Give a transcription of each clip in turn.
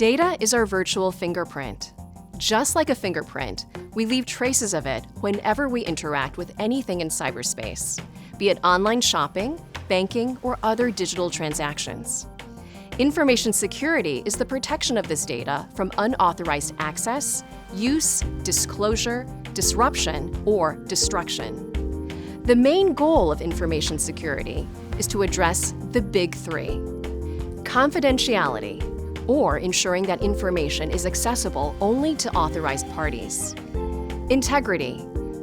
Data is our virtual fingerprint. Just like a fingerprint, we leave traces of it whenever we interact with anything in cyberspace, be it online shopping, banking, or other digital transactions. Information security is the protection of this data from unauthorized access, use, disclosure, disruption, or destruction. The main goal of information security is to address the big three: confidentiality, or ensuring that information is accessible only to authorized parties; integrity,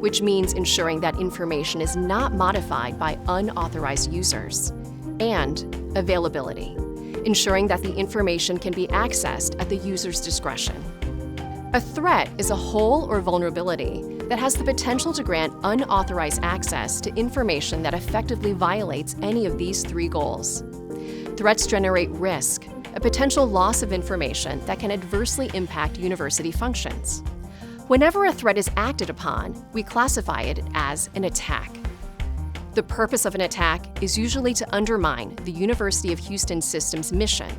which means ensuring that information is not modified by unauthorized users; and availability, ensuring that the information can be accessed at the user's discretion. A threat is a hole or vulnerability that has the potential to grant unauthorized access to information that effectively violates any of these three goals. Threats generate risk, a potential loss of information that can adversely impact university functions. Whenever a threat is acted upon, we classify it as an attack. The purpose of an attack is usually to undermine the University of Houston system's mission,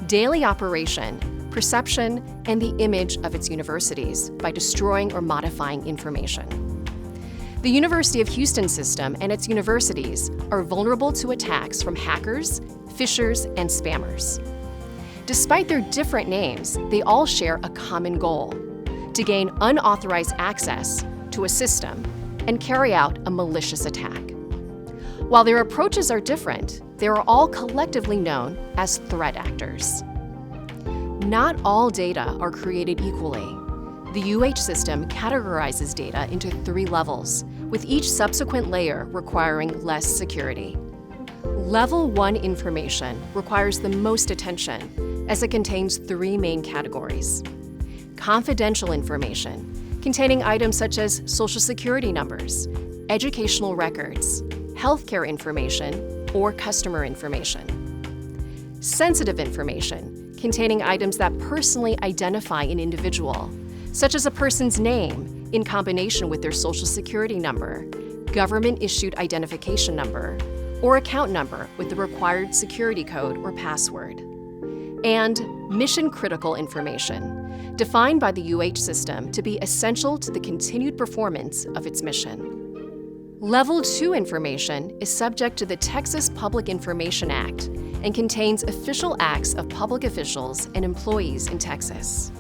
daily operation, perception, and the image of its universities by destroying or modifying information. The University of Houston system and its universities are vulnerable to attacks from hackers, phishers, and spammers. Despite their different names, they all share a common goal: to gain unauthorized access to a system and carry out a malicious attack. While their approaches are different, they are all collectively known as threat actors. Not all data are created equally. The UH system categorizes data into 3 levels, with each subsequent layer requiring less security. Level 1 information requires the most attention, as it contains 3 main categories: confidential information, containing items such as social security numbers, educational records, healthcare information, or customer information; sensitive information, containing items that personally identify an individual, such as a person's name in combination with their social security number, government-issued identification number, or account number with the required security code or password; and mission-critical information, defined by the UH system to be essential to the continued performance of its mission. Level 2 information is subject to the Texas Public Information Act and contains official acts of public officials and employees in Texas.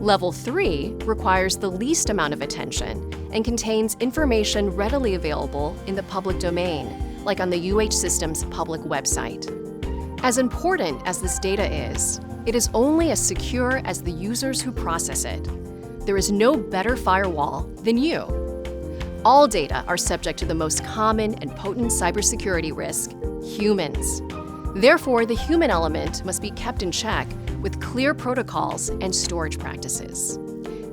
Level 3 requires the least amount of attention and contains information readily available in the public domain, like on the UH system's public website. As important as this data is, it is only as secure as the users who process it. There is no better firewall than you. All data are subject to the most common and potent cybersecurity risk: humans. Therefore, the human element must be kept in check with clear protocols and storage practices.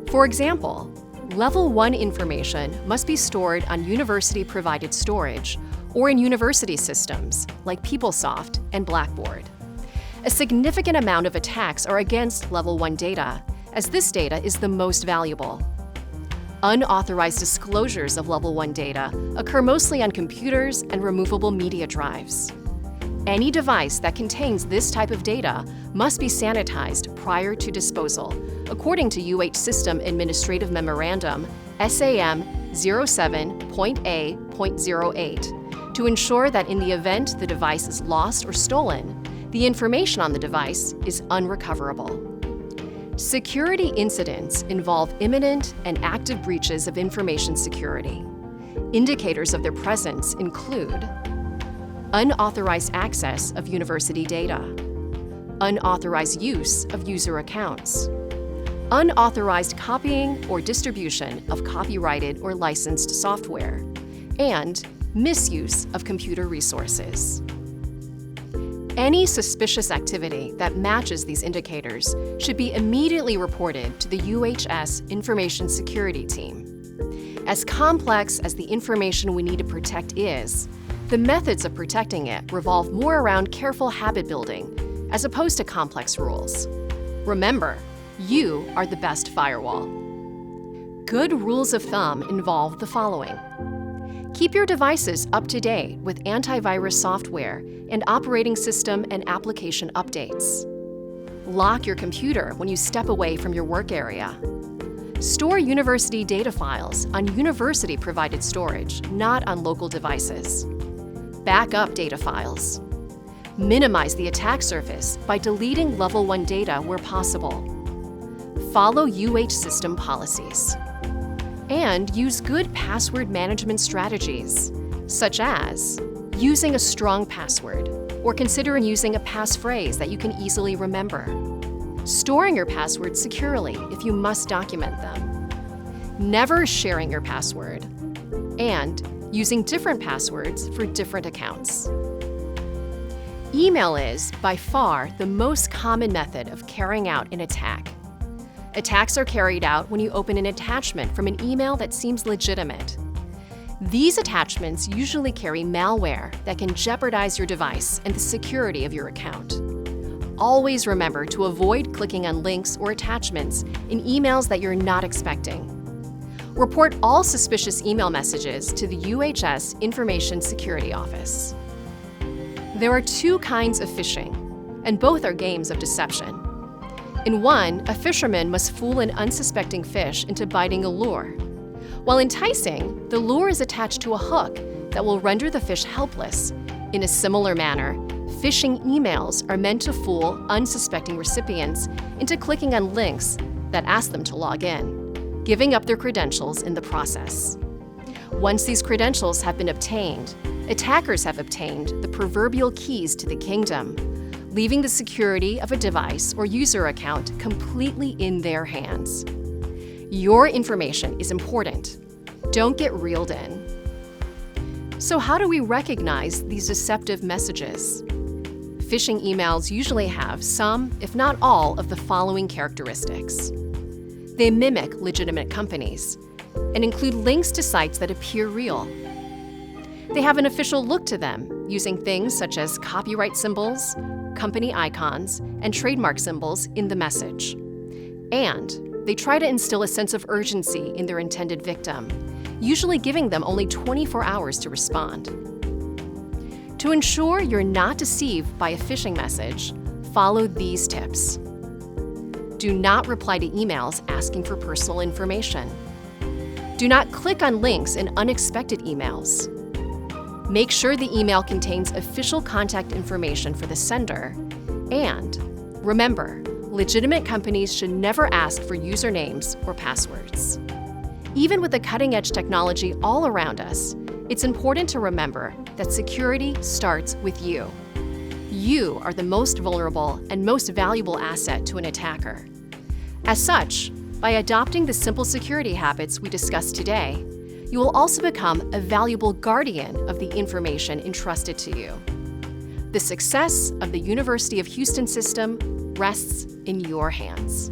For example, Level 1 information must be stored on university-provided storage or in university systems like PeopleSoft and Blackboard. A significant amount of attacks are against Level 1 data, as this data is the most valuable. Unauthorized disclosures of Level 1 data occur mostly on computers and removable media drives. Any device that contains this type of data must be sanitized prior to disposal, according to UH System Administrative Memorandum SAM 07.A.08, to ensure that in the event the device is lost or stolen, the information on the device is unrecoverable. Security incidents involve imminent and active breaches of information security. Indicators of their presence include unauthorized access of university data, unauthorized use of user accounts, unauthorized copying or distribution of copyrighted or licensed software, and misuse of computer resources. Any suspicious activity that matches these indicators should be immediately reported to the UHS Information Security Team. As complex as the information we need to protect is, the methods of protecting it revolve more around careful habit building as opposed to complex rules. Remember, you are the best firewall. Good rules of thumb involve the following. Keep your devices up to date with antivirus software and operating system and application updates. Lock your computer when you step away from your work area. Store university data files on university-provided storage, not on local devices. Back up data files. Minimize the attack surface by deleting Level 1 data where possible. Follow UH system policies. And use good password management strategies, such as using a strong password or considering using a passphrase that you can easily remember. Storing your passwords securely if you must document them. Never sharing your password. And using different passwords for different accounts. Email is, by far, the most common method of carrying out an attack. Attacks are carried out when you open an attachment from an email that seems legitimate. These attachments usually carry malware that can jeopardize your device and the security of your account. Always remember to avoid clicking on links or attachments in emails that you're not expecting. Report all suspicious email messages to the UHS Information Security Office. There are two kinds of phishing, and both are games of deception. In one, a fisherman must fool an unsuspecting fish into biting a lure. While enticing, the lure is attached to a hook that will render the fish helpless. In a similar manner, phishing emails are meant to fool unsuspecting recipients into clicking on links that ask them to log in, giving up their credentials in the process. Once these credentials have been obtained, attackers have obtained the proverbial keys to the kingdom, leaving the security of a device or user account completely in their hands. Your information is important. Don't get reeled in. So how do we recognize these deceptive messages? Phishing emails usually have some, if not all, of the following characteristics. They mimic legitimate companies and include links to sites that appear real. They have an official look to them, using things such as copyright symbols, company icons, and trademark symbols in the message. And they try to instill a sense of urgency in their intended victim, usually giving them only 24 hours to respond. To ensure you're not deceived by a phishing message, follow these tips. Do not reply to emails asking for personal information. Do not click on links in unexpected emails. Make sure the email contains official contact information for the sender. And remember, legitimate companies should never ask for usernames or passwords. Even with the cutting-edge technology all around us, it's important to remember that security starts with you. You are the most vulnerable and most valuable asset to an attacker. As such, by adopting the simple security habits we discussed today, you will also become a valuable guardian of the information entrusted to you. The success of the University of Houston system rests in your hands.